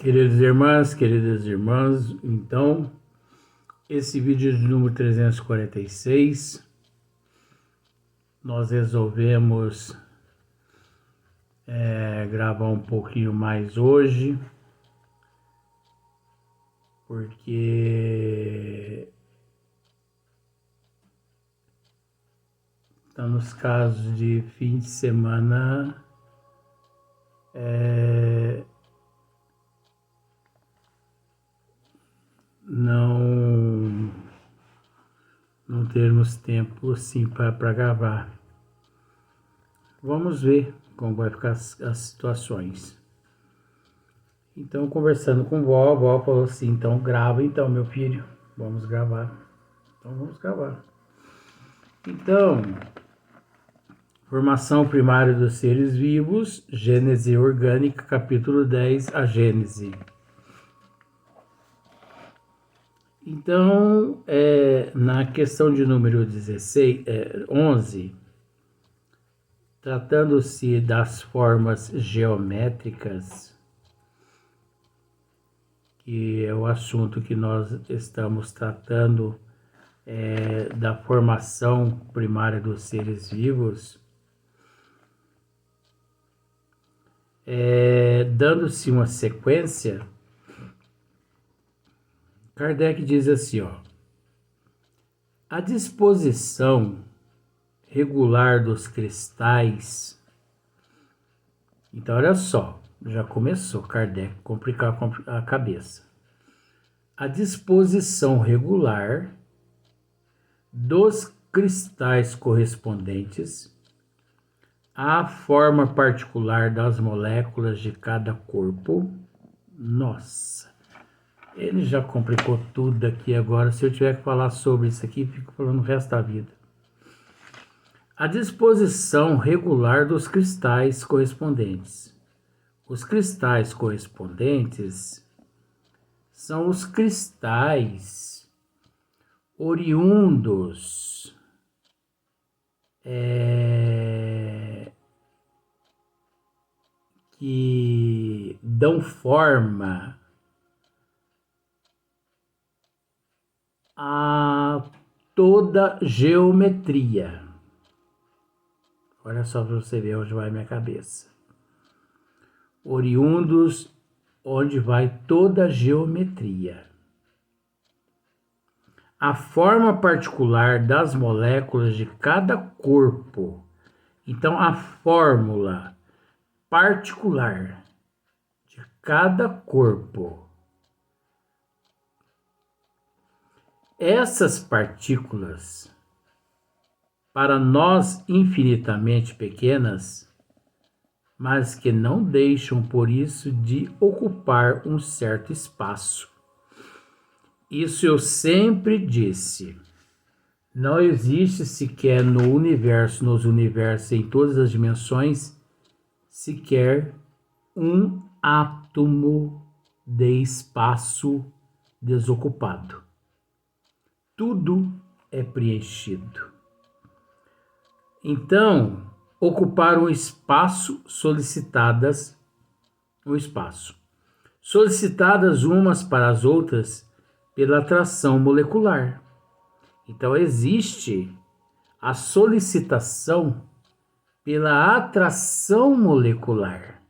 Queridas irmãs, então, esse vídeo de número 346, nós resolvemos gravar um pouquinho mais hoje, porque está nos casos de fim de semana, não termos tempo assim para gravar. Vamos ver como vai ficar as situações. Então, conversando com a vó falou assim, então grava então, meu filho, vamos gravar. Então, vamos gravar. Então, formação primária dos seres vivos, Gênese orgânica, capítulo 10, a Gênese. Então, na questão de número 11, tratando-se das formas geométricas, que é o assunto que nós estamos tratando, da formação primária dos seres vivos, dando-se uma sequência, Kardec diz assim, a disposição regular dos cristais. Então, olha só, já começou Kardec a complicar a cabeça. A disposição regular dos cristais correspondentes à forma particular das moléculas de cada corpo. Nossa, ele já complicou tudo aqui agora. Se eu tiver que falar sobre isso aqui, fico falando o resto da vida. A disposição regular dos cristais correspondentes. Os cristais correspondentes são os cristais oriundos que dão forma a toda geometria. Olha só para você ver onde vai minha cabeça. Oriundos, onde vai toda a geometria. A forma particular das moléculas de cada corpo. Então, a fórmula particular de cada corpo. Essas partículas, para nós infinitamente pequenas, mas que não deixam por isso de ocupar um certo espaço. Isso eu sempre disse. Não existe sequer no universo, nos universos, em todas as dimensões, sequer um átomo de espaço desocupado. Tudo é preenchido. Então, ocupar um espaço solicitadas umas para as outras pela atração molecular. Então, existe a solicitação pela atração molecular.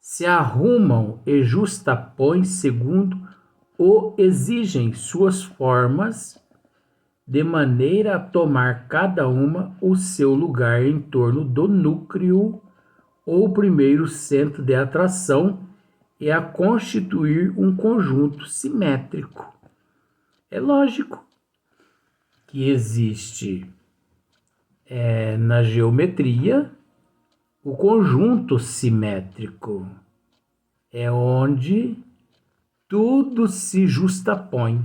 Se arrumam e justapõem segundo o exigem suas formas, de maneira a tomar cada uma o seu lugar em torno do núcleo ou primeiro centro de atração e a constituir um conjunto simétrico. É lógico que existe na geometria o conjunto simétrico. É onde tudo se justapõe.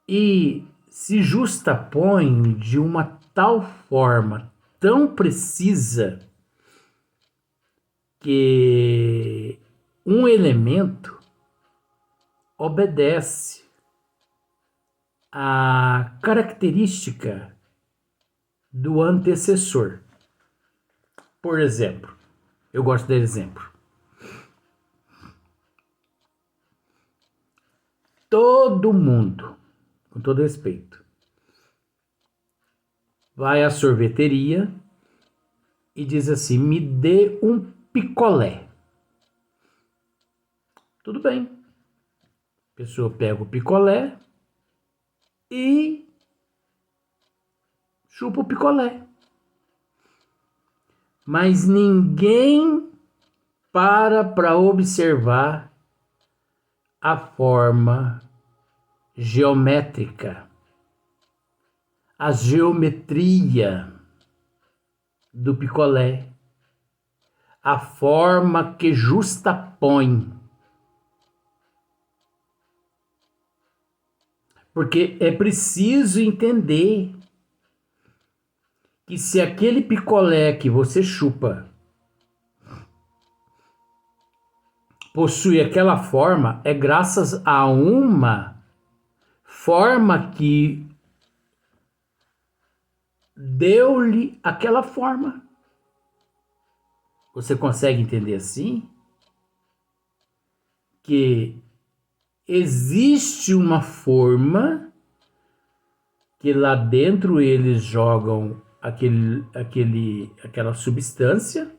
E se justapõe de uma tal forma tão precisa que um elemento obedece à característica do antecessor. Por exemplo, eu gosto de exemplo. Todo mundo, com todo respeito, vai à sorveteria e diz assim: me dê um picolé. Tudo bem. A pessoa pega o picolé e chupa o picolé. Mas ninguém para observar a forma geométrica, a geometria do picolé, a forma que justapõe. Porque é preciso entender que se aquele picolé que você chupa possui aquela forma, é graças a uma forma que deu-lhe aquela forma. Você consegue entender assim? Que existe uma forma que lá dentro eles jogam aquela substância,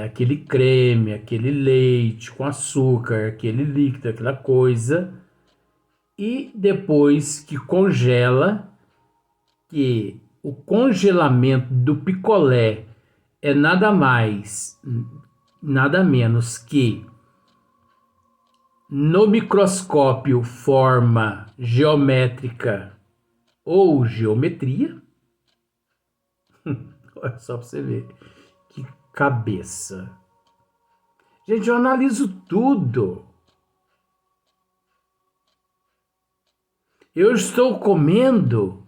aquele creme, aquele leite com açúcar, aquele líquido, aquela coisa, e depois que congela, que o congelamento do picolé é nada mais, nada menos que no microscópio forma geométrica ou geometria. Olha só para você ver que cabeça. Gente, eu analiso tudo. Eu estou comendo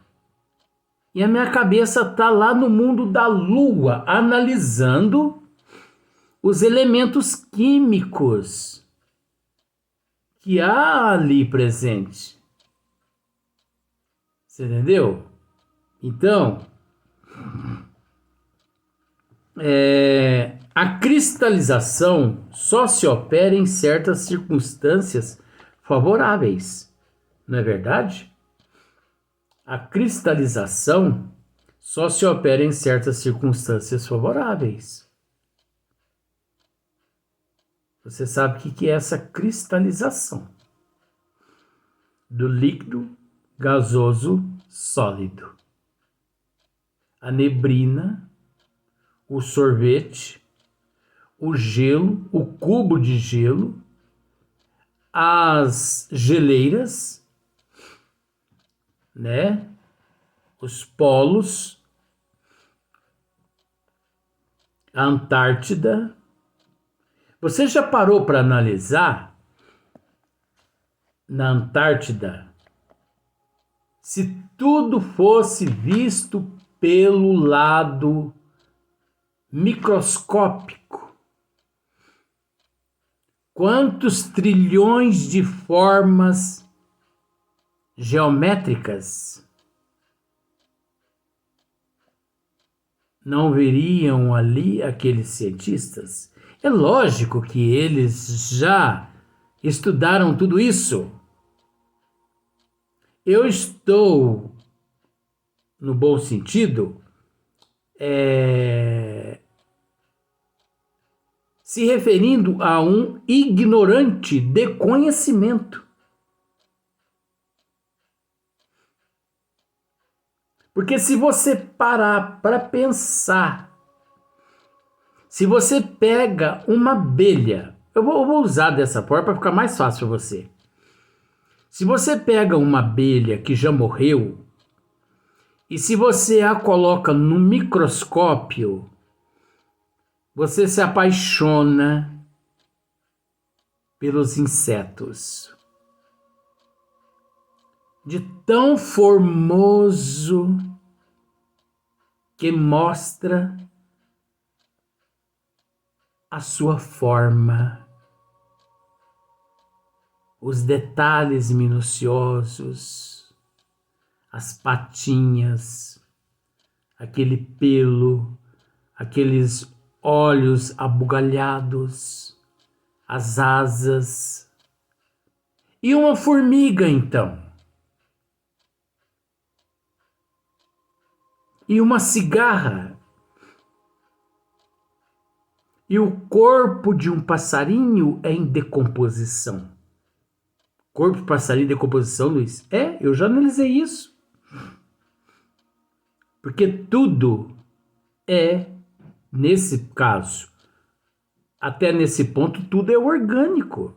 e a minha cabeça está lá no mundo da lua, analisando os elementos químicos que há ali presente. Você entendeu? Então, a cristalização só se opera em certas circunstâncias favoráveis, não é verdade? A cristalização só se opera em certas circunstâncias favoráveis. Você sabe o que é essa cristalização? Do líquido gasoso sólido. A neblina, o sorvete, o gelo, o cubo de gelo, as geleiras, né? Os polos, a Antártida. Você já parou para analisar na Antártida se tudo fosse visto pelo lado microscópico? Quantos trilhões de formas geométricas não veriam ali aqueles cientistas? É lógico que eles já estudaram tudo isso. Eu estou, no bom sentido, se referindo a um ignorante de conhecimento. Porque se você parar para pensar, se você pega uma abelha, eu vou usar dessa forma para ficar mais fácil para você. Se você pega uma abelha que já morreu, e se você a coloca no microscópio, você se apaixona pelos insetos. De tão formoso que mostra a sua forma, os detalhes minuciosos, as patinhas, aquele pelo, aqueles olhos abugalhados, as asas. E uma formiga, então? E uma cigarra? E o corpo de um passarinho é em decomposição. Corpo de passarinho em decomposição, Luiz? Eu já analisei isso. Porque tudo nesse caso, até nesse ponto, tudo é orgânico.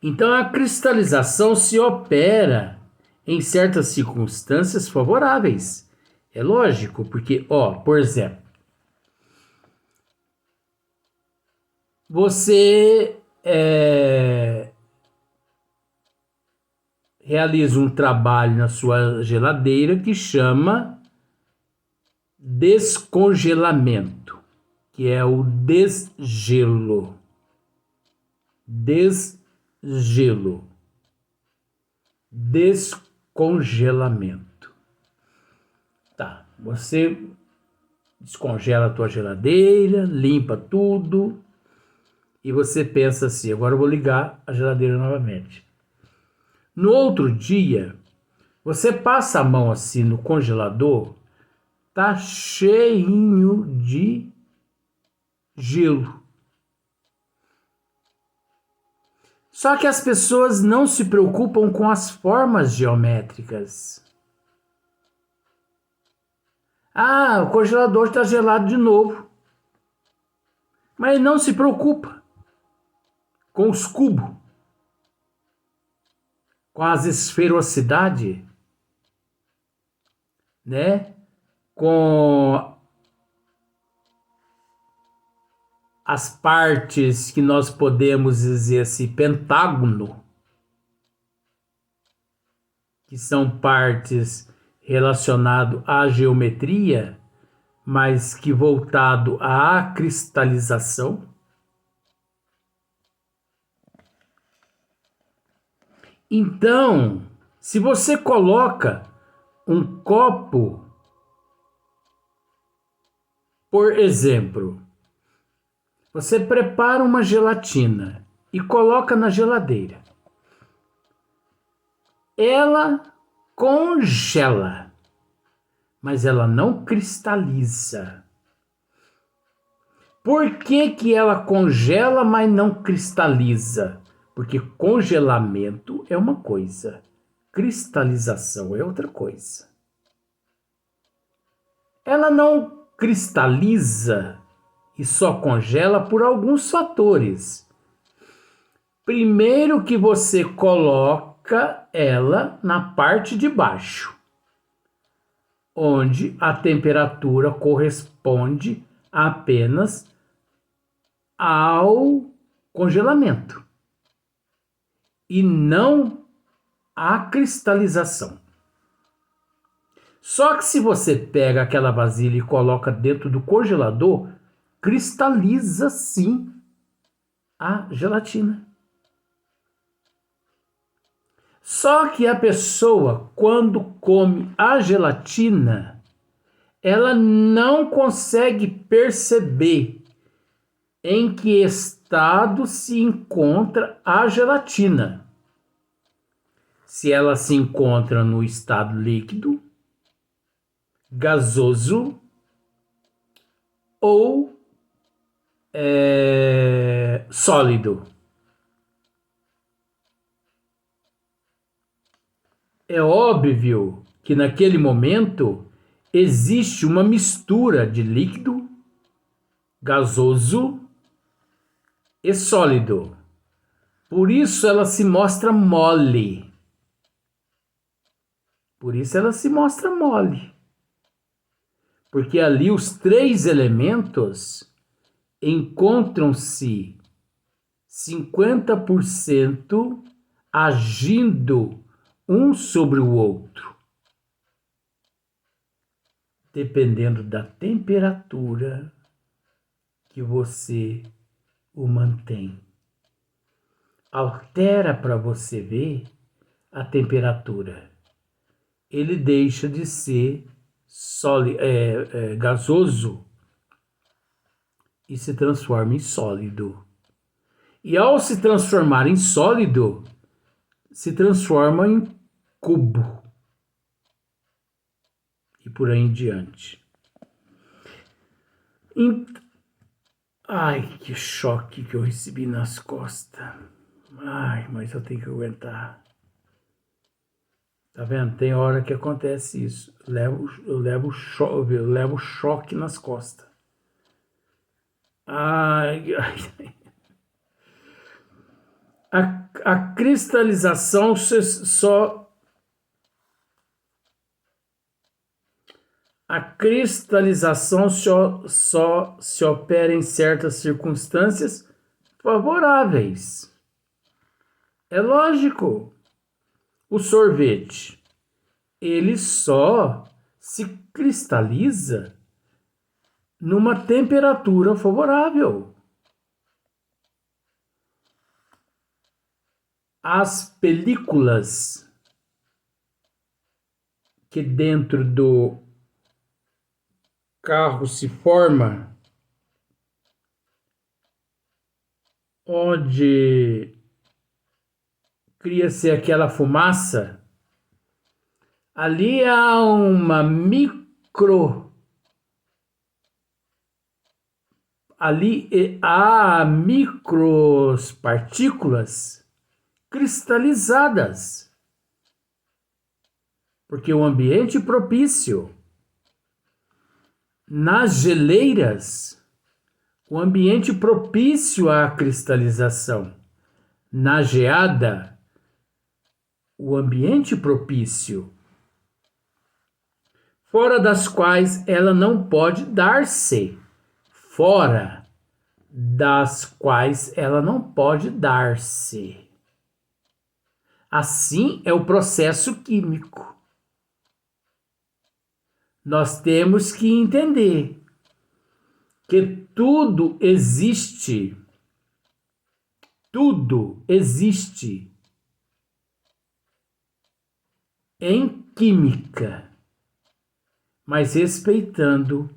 Então a cristalização se opera em certas circunstâncias favoráveis. É lógico, porque, por exemplo, você realiza um trabalho na sua geladeira que chama descongelamento, que é o desgelo. Descongelamento. Tá, você descongela a tua geladeira, limpa tudo e você pensa assim, agora eu vou ligar a geladeira novamente. No outro dia, você passa a mão assim no congelador, tá cheinho de gelo. Só que as pessoas não se preocupam com as formas geométricas. O congelador está gelado de novo. Mas não se preocupa com os cubos, com as esferosidades, né? Com as partes que nós podemos dizer assim, pentágono, que são partes relacionadas à geometria, mas que voltado à cristalização. Então, se você coloca um copo, por exemplo, você prepara uma gelatina e coloca na geladeira. Ela congela, mas ela não cristaliza. Por que ela congela, mas não cristaliza? Porque congelamento é uma coisa, cristalização é outra coisa. Ela não cristaliza e só congela por alguns fatores. Primeiro, que você coloca ela na parte de baixo, onde a temperatura corresponde apenas ao congelamento e não à cristalização. Só que se você pega aquela vasilha e coloca dentro do congelador, cristaliza sim a gelatina. Só que a pessoa, quando come a gelatina, ela não consegue perceber em que estado se encontra a gelatina. Se ela se encontra no estado líquido, gasoso ou sólido. É óbvio que naquele momento existe uma mistura de líquido, gasoso e sólido. Por isso ela se mostra mole. Porque ali os três elementos encontram-se 50% agindo um sobre o outro, dependendo da temperatura que você o mantém. Altera para você ver a temperatura. Ele deixa de ser gasoso e se transforma em sólido. E ao se transformar em sólido, se transforma em cubo. E por aí em diante. Ai, que choque que eu recebi nas costas. Ai, mas eu tenho que aguentar. Tá vendo? Tem hora que acontece isso. Eu levo choque nas costas. Ai, ai. A cristalização só se opera em certas circunstâncias favoráveis. É lógico. O sorvete, ele só se cristaliza numa temperatura favorável. As películas que dentro do carro se forma, onde cria-se aquela fumaça, ali há uma há micros partículas cristalizadas, porque o ambiente propício, nas geleiras, o ambiente propício à cristalização, na geada, o ambiente propício, fora das quais ela não pode dar-se, fora das quais ela não pode dar-se. Assim é o processo químico. Nós temos que entender que tudo existe em química, mas respeitando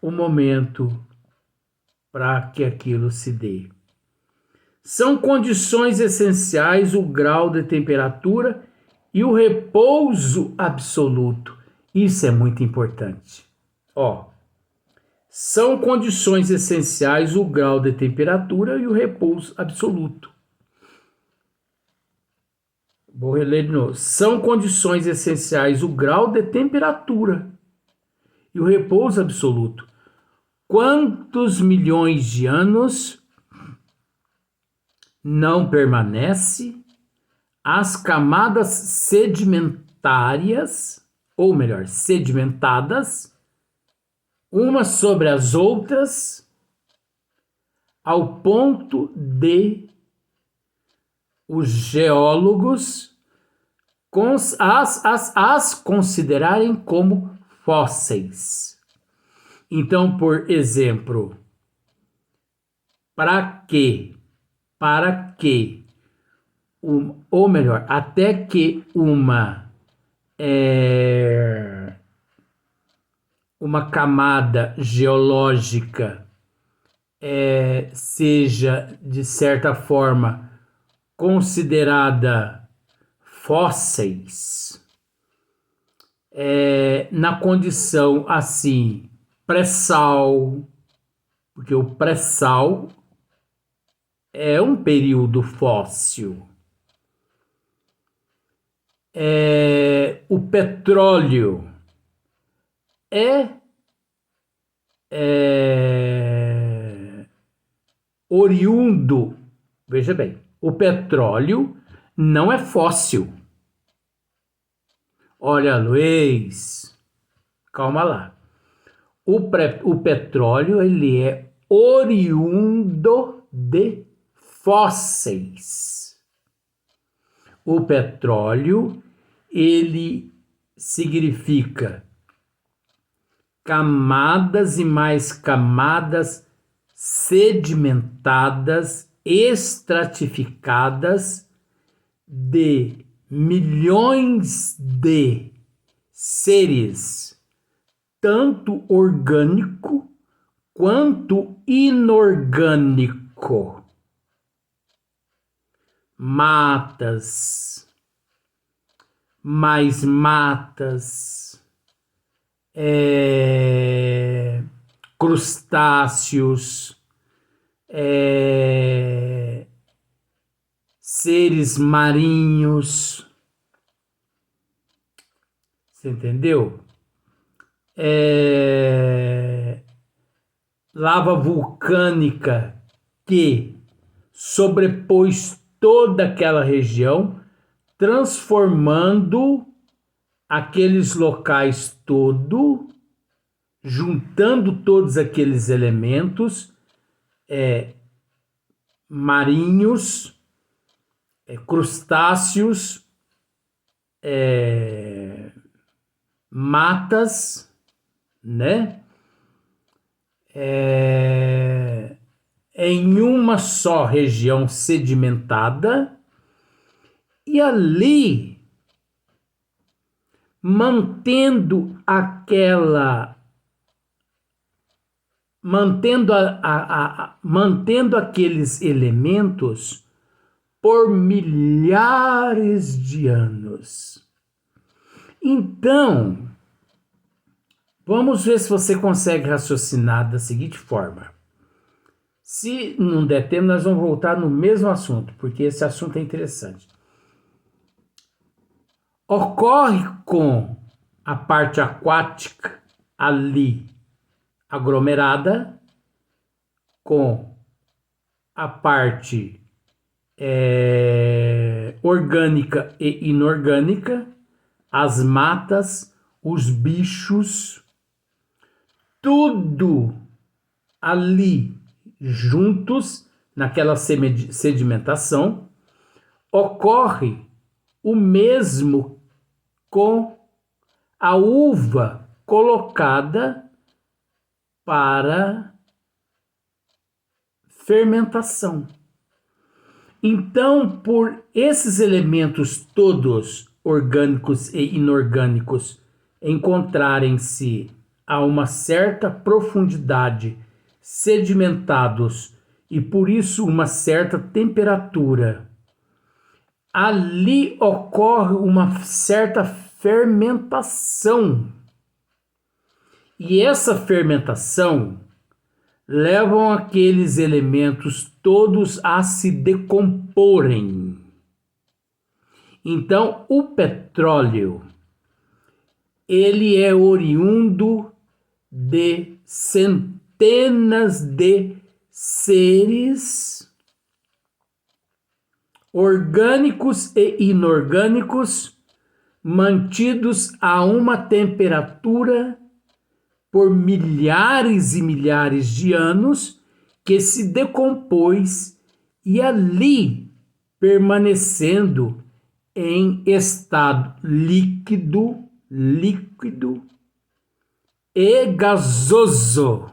o momento para que aquilo se dê. São condições essenciais o grau de temperatura e o repouso absoluto. Isso é muito importante. São condições essenciais o grau de temperatura e o repouso absoluto. Vou reler de novo. São condições essenciais o grau de temperatura e o repouso absoluto. Quantos milhões de anos não permanece as camadas sedimentadas, umas sobre as outras, ao ponto de os geólogos as considerarem como fósseis. Então, por exemplo, até que uma camada geológica seja, de certa forma, considerada fósseis, na condição assim, pré-sal, porque o pré-sal é um período fóssil. O petróleo é oriundo. Veja bem, o petróleo não é fóssil. Olha, Luiz, calma lá. O petróleo, ele é oriundo de fósseis. O petróleo, ele significa camadas e mais camadas sedimentadas, estratificadas de milhões de seres tanto orgânico quanto inorgânico. Matas, mais matas, crustáceos, seres marinhos, você entendeu? Lava vulcânica que sobrepôs toda aquela região, transformando aqueles locais juntando todos aqueles elementos marinhos, crustáceos, matas, né? Em uma só região sedimentada, e ali mantendo aqueles elementos por milhares de anos. Então, vamos ver se você consegue raciocinar da seguinte forma. Se não der tempo, nós vamos voltar no mesmo assunto, porque esse assunto é interessante. Ocorre com a parte aquática ali aglomerada, com a parte orgânica e inorgânica, as matas, os bichos, tudo ali juntos naquela sedimentação. Ocorre o mesmo com a uva colocada para fermentação. Então, por esses elementos todos, orgânicos e inorgânicos, encontrarem-se a uma certa profundidade, sedimentados e por isso uma certa temperatura, ali ocorre uma certa fermentação. E essa fermentação levam aqueles elementos todos a se decomporem. Então, o petróleo, ele é oriundo de centenas de seres orgânicos e inorgânicos mantidos a uma temperatura por milhares e milhares de anos, que se decompôs e ali permanecendo em estado líquido e gasoso,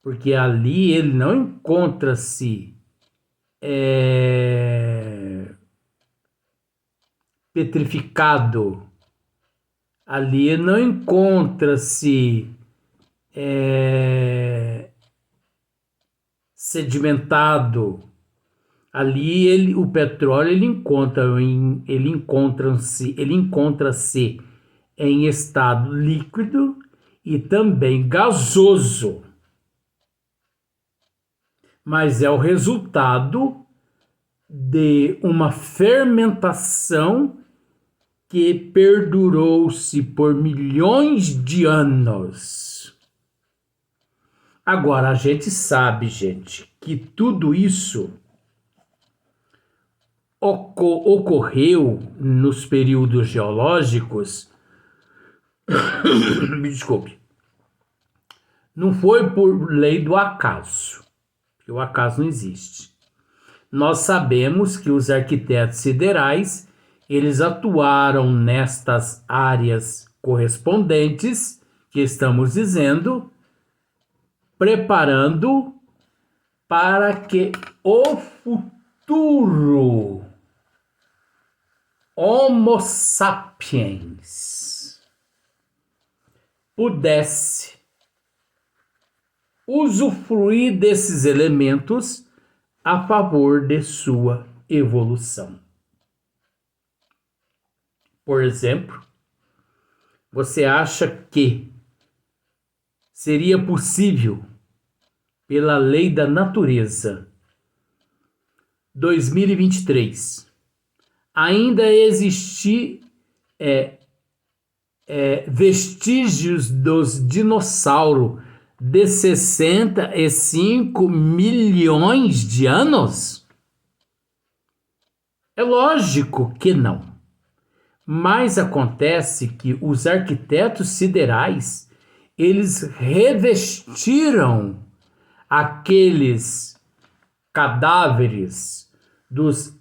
porque ali ele não encontra-se petrificado, ali não encontra-se sedimentado. Ali o petróleo ele encontra-se em estado líquido e também gasoso. Mas é o resultado de uma fermentação que perdurou-se por milhões de anos. Agora, a gente sabe, gente, que tudo isso ocorreu nos períodos geológicos, me desculpe, não foi por lei do acaso, porque o acaso não existe. Nós sabemos que os arquitetos siderais, eles atuaram nestas áreas correspondentes, que estamos dizendo, preparando para que o futuro Homo sapiens pudesse usufruir desses elementos a favor de sua evolução. Por exemplo, você acha que seria possível, pela lei da natureza, 2023, ainda existir vestígios dos dinossauros de 65 milhões de anos? É lógico que não. Mas acontece que os arquitetos siderais, eles revestiram aqueles cadáveres dos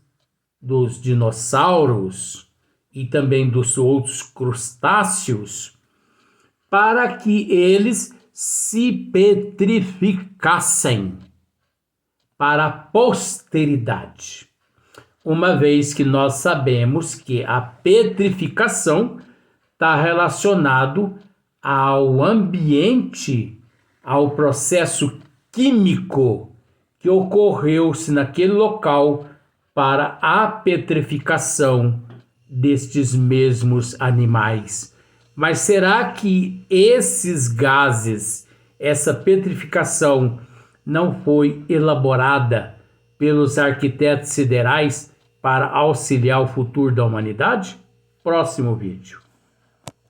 dinossauros e também dos outros crustáceos para que eles se petrificassem para a posteridade. Uma vez que nós sabemos que a petrificação está relacionado ao ambiente, ao processo químico que ocorreu-se naquele local para a petrificação destes mesmos animais. Mas será que esses gases, essa petrificação, não foi elaborada pelos arquitetos siderais para auxiliar o futuro da humanidade? Próximo vídeo.